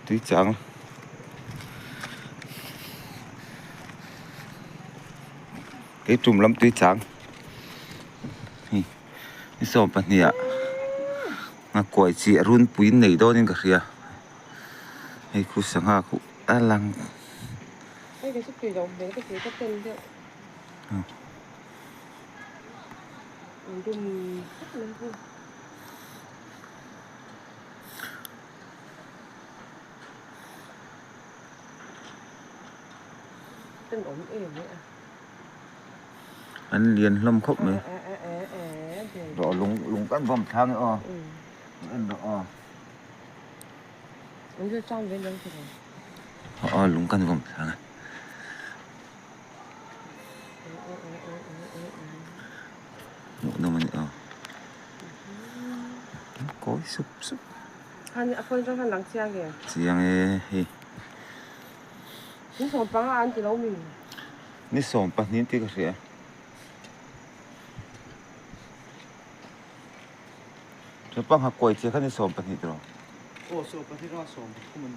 Tí trắng. Cái trùm lắm tí trắng. Cái sổ bật nhỉ ạ. Ngà quay chị run puyên này đó nên cả kìa. Hay khu sáng hạ khu lăng. cái xúc kỳ giống cái gì có tên chứ. Đùm rất lên thôi. Tên ổn êm vậy à. Anh liền lâm khóc nữa. Đó lúng cắn vòng thang nữa. Anh đó. Anh đưa trong bên đâu rồi. Lúng cắn vòng thang. Nó mà có sụp. Han phơi trong han lắng chiang kìa. Chiang ấy. Những sổ băng ăn thì lâu mình. Ní sổ băng ní tí cả kìa. Sổ băng hạ quay chị khá ní sổ băng ní đó. Sổ băng ní đó sổ không mình.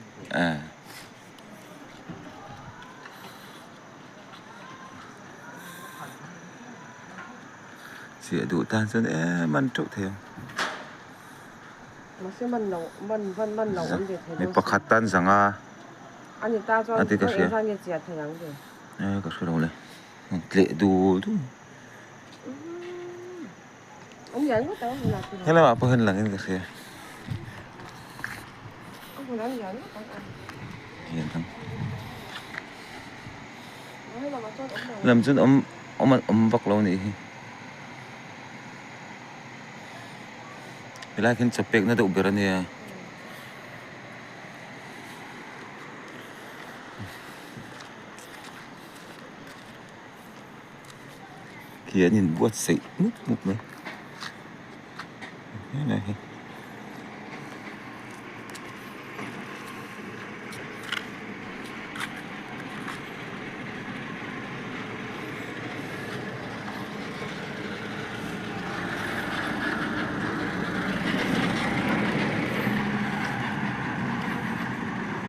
Chị đủ tan cho nên mình trộn theo. Mà sẽ mình nấu ổn để thấy. Mình bạc hạt tan rằng anh ta cho cái em sang nhà chị thấy rằng gì. Có số đâu này. Lệ đủ thôi. Ông dẫn có tao là thế là apa hơn là cái gì? ông còn đang dẫn Hiện thằng. Làm chút ông vắt lâu này. Bila kan cepek na do beran ya. Kia nhìn buat sih muk này. Này.